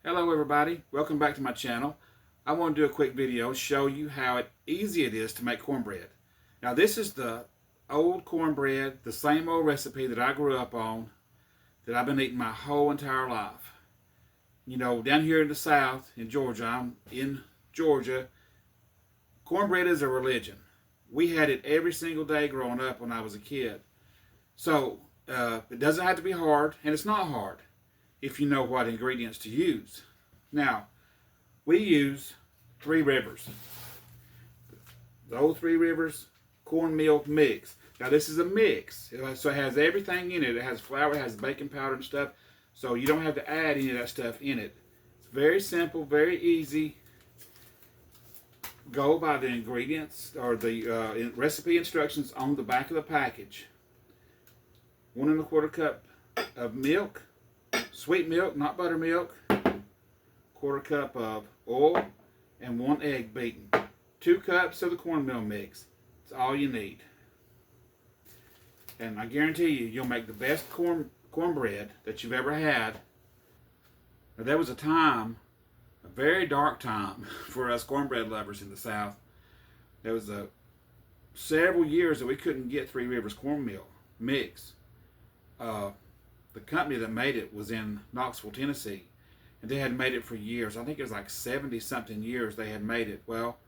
Hello everybody, welcome back to my channel. I want to do a quick video show you how easy it is to make cornbread. Now this is the old cornbread, the same old recipe that I grew up on, that I've been eating my whole entire life. You know, down here in the South, in Georgia, I'm in Georgia, cornbread is a religion. We had it every single day growing up when I was a kid. So it doesn't have to be hard, and it's not hard if you know what ingredients to use. Now, we use Three Rivers, the old Three Rivers cornmeal mix. Now this is a mix, so it has everything in it. It has flour, it has baking powder and stuff, so you don't have to add any of that stuff in it. It's very simple, very easy. Go by the ingredients or the recipe instructions on the back of the package. 1 1/4 cup of milk, sweet milk, not buttermilk, 1/4 cup of oil, and 1 egg beaten. 2 cups of the cornmeal mix. That's all you need. And I guarantee you, you'll make the best cornbread that you've ever had. Now, there was a time, a very dark time for us cornbread lovers in the South. There was several years that we couldn't get Three Rivers Cornmeal mix. The company that made it was in Knoxville, Tennessee, and they had made it for years. I think it was like 70-something years they had made it. Well,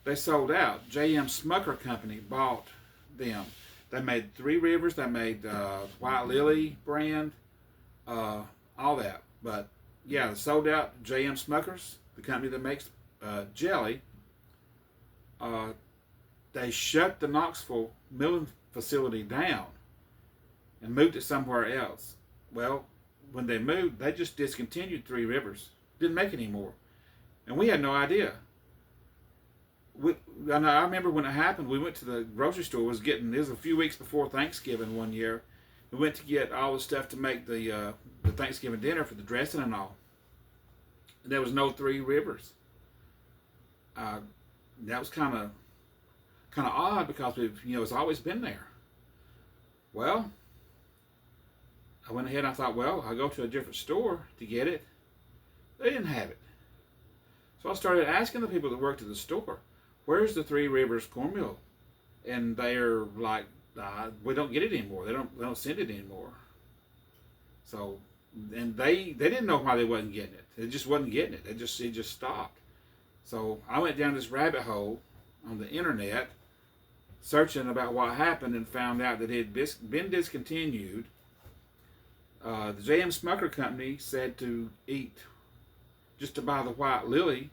they sold out. J.M. Smucker Company bought them. They made Three Rivers, they made White Lily brand, all that. But yeah, they sold out. J.M. Smuckers, the company that makes jelly, they shut the Knoxville milling facility down and moved it somewhere else. Well, when they moved, they just discontinued Three Rivers. Didn't make it anymore. And we had no idea. I remember when it happened, we went to the grocery store. It was a few weeks before Thanksgiving one year. We went to get all the stuff to make the Thanksgiving dinner for the dressing and all. And there was no Three Rivers. That was kind of odd because it's always been there. Well, I went ahead and I thought, well, I'll go to a different store to get it. They didn't have it. So I started asking the people that worked at the store, where's the Three Rivers Cornmeal? And they're like, we don't get it anymore. They don't send it anymore. So, and they didn't know why they wasn't getting it. They just wasn't getting it. It just stopped. So I went down this rabbit hole on the internet, searching about what happened, and found out that it had been discontinued. The J.M. Smucker Company said just to buy the White Lily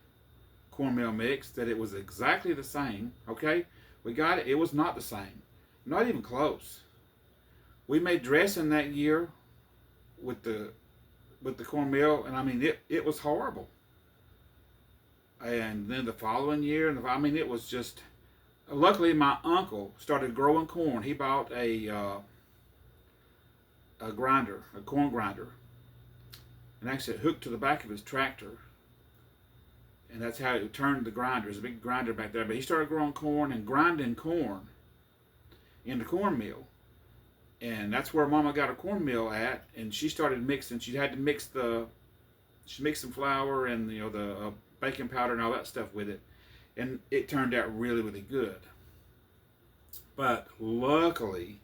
cornmeal mix, that it was exactly the same. Okay, we got it. It was not the same, not even close. We made dressing that year with the cornmeal, and I mean it was horrible. And then the following year, and it was just. Luckily, my uncle started growing corn. He bought a corn grinder, and actually it hooked to the back of his tractor, and that's how it turned the grinder. There's a big grinder back there. But he started growing corn and grinding corn into cornmeal, and that's where Mama got her cornmeal at. And she started mixing. She had to mix she mixed some flour and the baking powder and all that stuff with it, and it turned out really, really good. But luckily,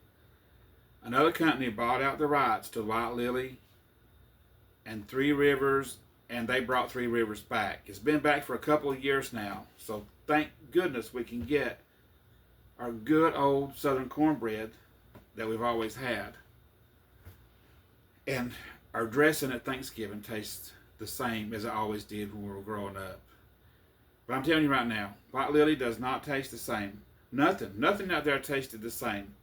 another company bought out the rights to White Lily and Three Rivers, and they brought Three Rivers back. It's been back for a couple of years now, so thank goodness we can get our good old Southern cornbread that we've always had. And our dressing at Thanksgiving tastes the same as it always did when we were growing up. But I'm telling you right now, White Lily does not taste the same. Nothing out there tasted the same.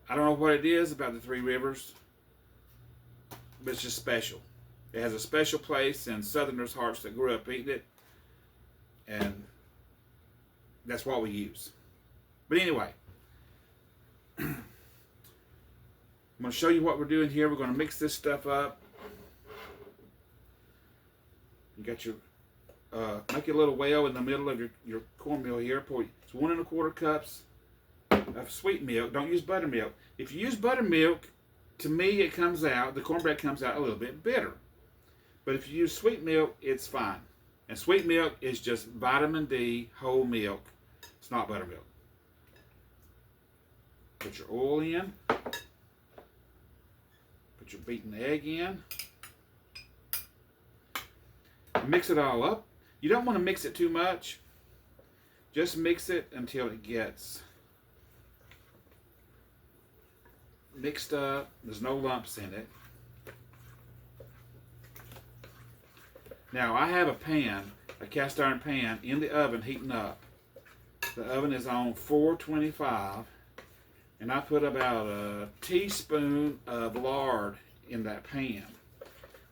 I don't know what it is about the Three Rivers, but it's just special. It has a special place in Southerners' hearts that grew up eating it, and that's what we use. But anyway, I'm going to show you what we're doing here. We're going to mix this stuff up. You got your make a little well in the middle of your cornmeal here. It's 1 1/4 cups of sweet milk. Don't use buttermilk. If you use buttermilk, to me the cornbread comes out a little bit bitter. But if you use sweet milk, it's fine. And sweet milk is just vitamin D, whole milk. It's not buttermilk. Put your oil in. Put your beaten egg in. Mix it all up. You don't want to mix it too much. Just mix it until it gets mixed up. There's no lumps in it. Now I have a pan, a cast iron pan in the oven heating up. The oven is on 425, and I put about a teaspoon of lard in that pan.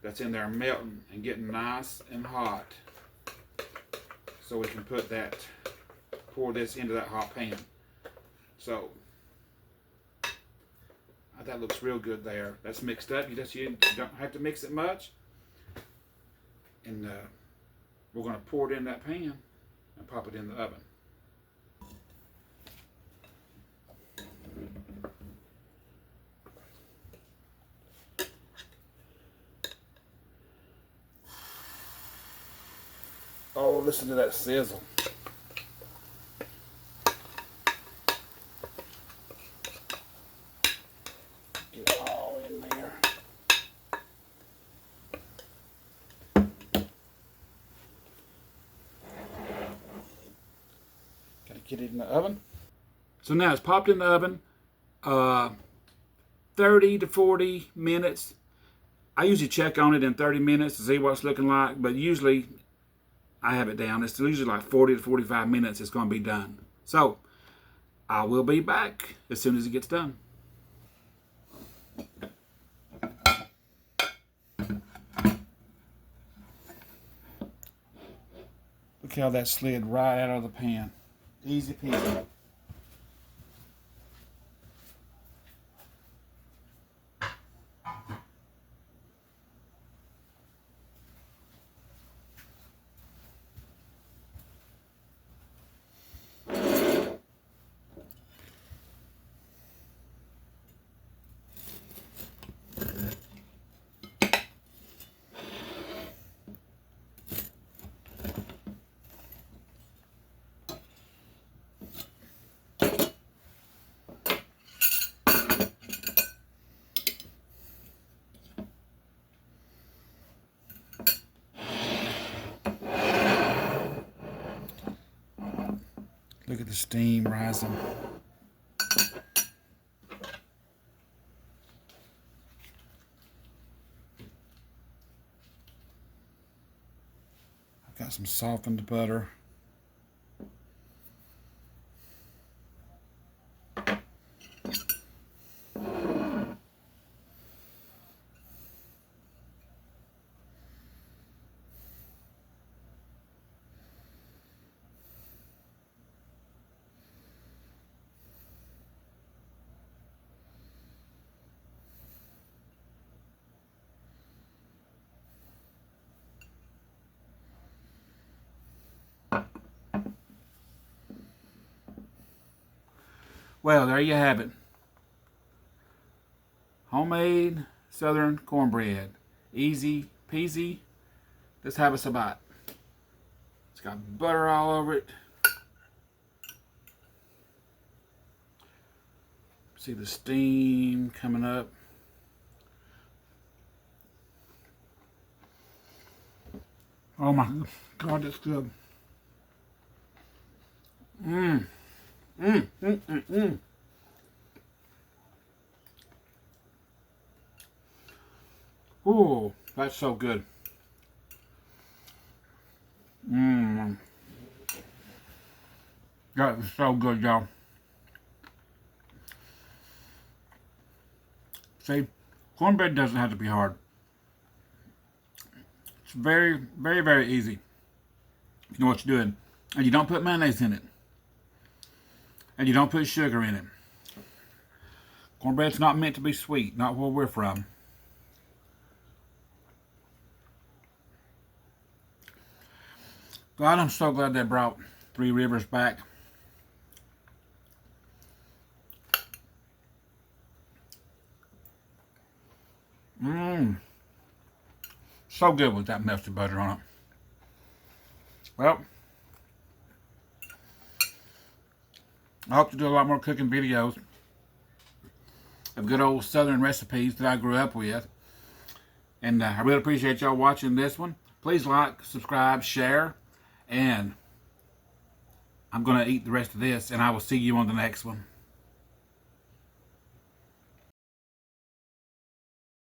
That's in there melting and getting nice and hot. So we can pour this into that hot pan. So that looks real good there. That's mixed up. You don't have to mix it much. And we're going to pour it in that pan and pop it in the oven. Oh, listen to that sizzle. Get it all in there. Gotta get it in the oven. So now it's popped in the oven. 30 to 40 minutes. I usually check on it in 30 minutes to see what it's looking like, but usually I have it down. It's usually like 40 to 45 minutes it's going to be done. So I will be back as soon as it gets done. Look how that slid right out of the pan. Easy peasy. Look at the steam rising. I've got some softened butter. Well, there you have it. Homemade Southern cornbread. Easy peasy. Let's have us a bite. It's got butter all over it. See the steam coming up. Oh my God, that's good. Ooh, that's so good. That is so good, y'all. See, cornbread doesn't have to be hard. It's very, very, very easy. You know what you're doing. And you don't put mayonnaise in it. And you don't put sugar in it. Cornbread's not meant to be sweet, not where we're from. God, I'm so glad they brought Three Rivers back. So good with that melted butter on it. Well, I hope to do a lot more cooking videos of good old Southern recipes that I grew up with. And I really appreciate y'all watching this one. Please like, subscribe, share, and I'm going to eat the rest of this, and I will see you on the next one.